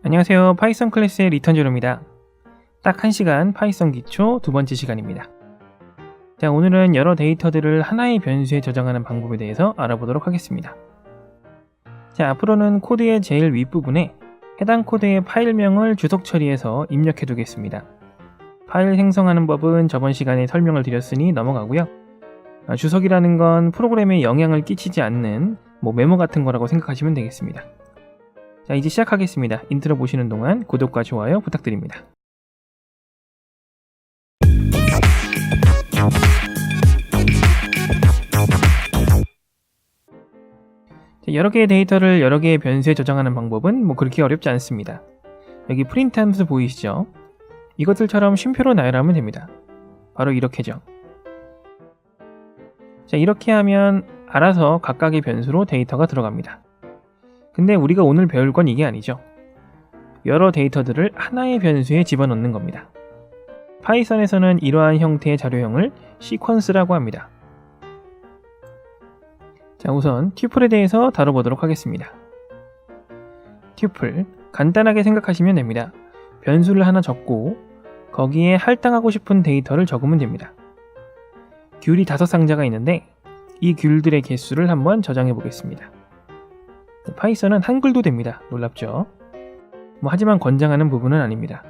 안녕하세요. 파이썬 클래스의 리턴 제로입니다. 딱 1시간 파이썬 기초 두 번째 시간입니다. 자, 오늘은 여러 데이터들을 하나의 변수에 저장하는 방법에 대해서 알아보도록 하겠습니다. 자, 앞으로는 코드의 제일 윗부분에 해당 코드의 파일명을 주석 처리해서 입력해 두겠습니다. 파일 생성하는 법은 저번 시간에 설명을 드렸으니 넘어가고요. 주석이라는 건 프로그램에 영향을 끼치지 않는 메모 같은 거라고 생각하시면 되겠습니다. 자, 이제 시작하겠습니다. 인트로 보시는 동안 구독과 좋아요 부탁드립니다. 자, 여러 개의 데이터를 여러 개의 변수에 저장하는 방법은 그렇게 어렵지 않습니다. 여기 프린트 함수 보이시죠? 이것들처럼 쉼표로 나열하면 됩니다. 바로 이렇게죠. 자, 이렇게 하면 알아서 각각의 변수로 데이터가 들어갑니다. 근데 우리가 오늘 배울 건 이게 아니죠. 여러 데이터들을 하나의 변수에 집어넣는 겁니다. 파이썬에서는 이러한 형태의 자료형을 시퀀스라고 합니다. 자, 우선 튜플에 대해서 다뤄보도록 하겠습니다. 튜플, 간단하게 생각하시면 됩니다. 변수를 하나 적고 거기에 할당하고 싶은 데이터를 적으면 됩니다. 귤이 5상자가 있는데 이 귤들의 개수를 한번 저장해 보겠습니다. 파이썬은 한글도 됩니다. 놀랍죠? 하지만 권장하는 부분은 아닙니다.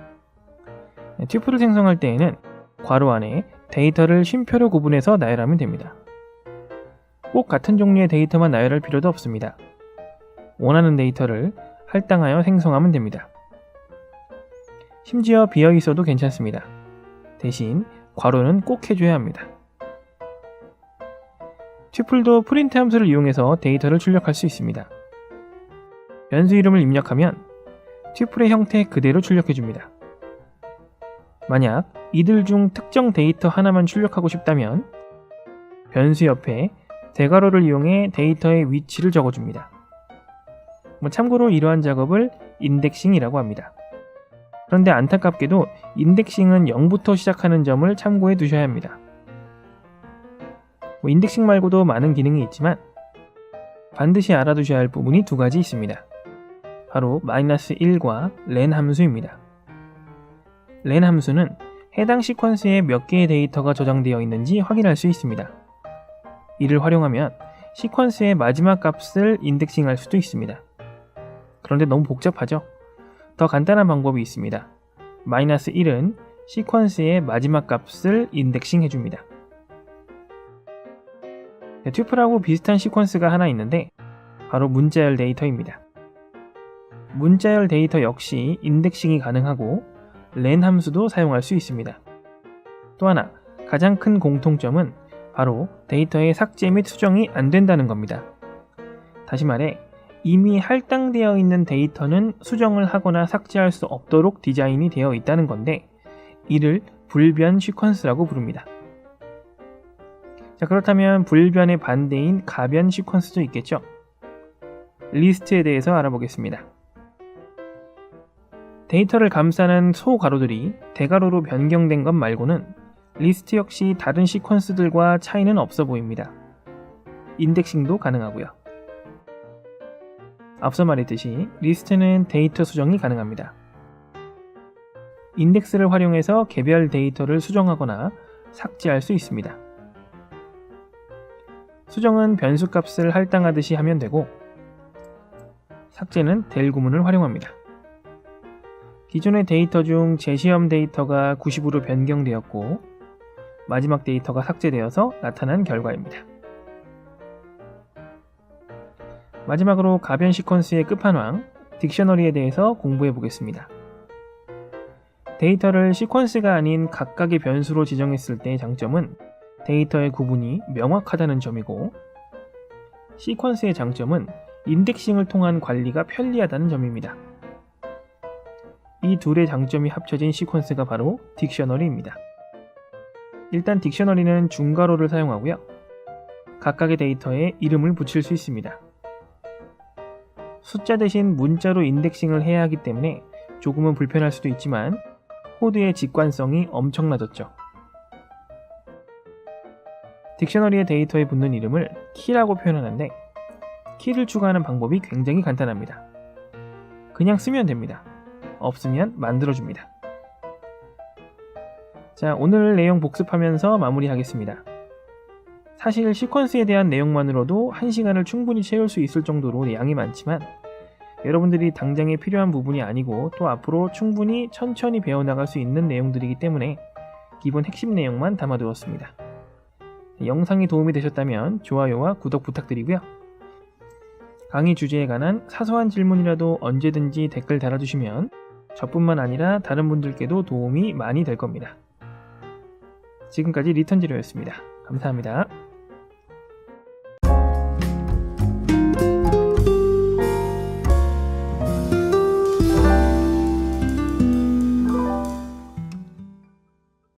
튜플을 생성할 때에는 괄호 안에 데이터를 쉼표로 구분해서 나열하면 됩니다. 꼭 같은 종류의 데이터만 나열할 필요도 없습니다. 원하는 데이터를 할당하여 생성하면 됩니다. 심지어 비어 있어도 괜찮습니다. 대신 괄호는 꼭 해줘야 합니다. 튜플도 프린트 함수를 이용해서 데이터를 출력할 수 있습니다. 변수 이름을 입력하면 튜플의 형태 그대로 출력해줍니다. 만약 이들 중 특정 데이터 하나만 출력하고 싶다면 변수 옆에 대괄호를 이용해 데이터의 위치를 적어줍니다. 참고로 이러한 작업을 인덱싱이라고 합니다. 그런데 안타깝게도 인덱싱은 0부터 시작하는 점을 참고해 두셔야 합니다. 인덱싱 말고도 많은 기능이 있지만 반드시 알아두셔야 할 부분이 두 가지 있습니다. 바로 -1과 len 함수입니다. len 함수는 해당 시퀀스에 몇 개의 데이터가 저장되어 있는지 확인할 수 있습니다. 이를 활용하면 시퀀스의 마지막 값을 인덱싱할 수도 있습니다. 그런데 너무 복잡하죠? 더 간단한 방법이 있습니다. -1은 시퀀스의 마지막 값을 인덱싱 해줍니다. 튜플하고 비슷한 시퀀스가 하나 있는데 바로 문자열 데이터입니다. 문자열 데이터 역시 인덱싱이 가능하고 len 함수도 사용할 수 있습니다. 또 하나 가장 큰 공통점은 바로 데이터의 삭제 및 수정이 안 된다는 겁니다. 다시 말해 이미 할당되어 있는 데이터는 수정을 하거나 삭제할 수 없도록 디자인이 되어 있다는 건데 이를 불변 시퀀스라고 부릅니다. 자, 그렇다면 불변의 반대인 가변 시퀀스도 있겠죠? 리스트에 대해서 알아보겠습니다. 데이터를 감싸는 소괄호들이 대괄호로 변경된 것 말고는 리스트 역시 다른 시퀀스들과 차이는 없어 보입니다. 인덱싱도 가능하고요. 앞서 말했듯이 리스트는 데이터 수정이 가능합니다. 인덱스를 활용해서 개별 데이터를 수정하거나 삭제할 수 있습니다. 수정은 변수값을 할당하듯이 하면 되고 삭제는 del 구문을 활용합니다. 기존의 데이터 중 재시험 데이터가 90으로 변경되었고 마지막 데이터가 삭제되어서 나타난 결과입니다. 마지막으로 가변 시퀀스의 끝판왕 딕셔너리에 대해서 공부해 보겠습니다. 데이터를 시퀀스가 아닌 각각의 변수로 지정했을 때의 장점은 데이터의 구분이 명확하다는 점이고 시퀀스의 장점은 인덱싱을 통한 관리가 편리하다는 점입니다. 이 둘의 장점이 합쳐진 시퀀스가 바로 딕셔너리입니다. 일단 딕셔너리는 중괄호를 사용하고요. 각각의 데이터에 이름을 붙일 수 있습니다. 숫자 대신 문자로 인덱싱을 해야 하기 때문에 조금은 불편할 수도 있지만 코드의 직관성이 엄청나졌죠. 딕셔너리의 데이터에 붙는 이름을 키라고 표현하는데 키를 추가하는 방법이 굉장히 간단합니다. 그냥 쓰면 됩니다. 없으면 만들어줍니다. 자, 오늘 내용 복습하면서 마무리하겠습니다. 사실 시퀀스에 대한 내용만으로도 1시간을 충분히 채울 수 있을 정도로 양이 많지만 여러분들이 당장에 필요한 부분이 아니고 또 앞으로 충분히 천천히 배워나갈 수 있는 내용들이기 때문에 기본 핵심 내용만 담아두었습니다. 영상이 도움이 되셨다면 좋아요와 구독 부탁드리고요. 강의 주제에 관한 사소한 질문이라도 언제든지 댓글 달아주시면 저뿐만 아니라 다른 분들께도 도움이 많이 될 겁니다. 지금까지 리턴지로였습니다. 감사합니다.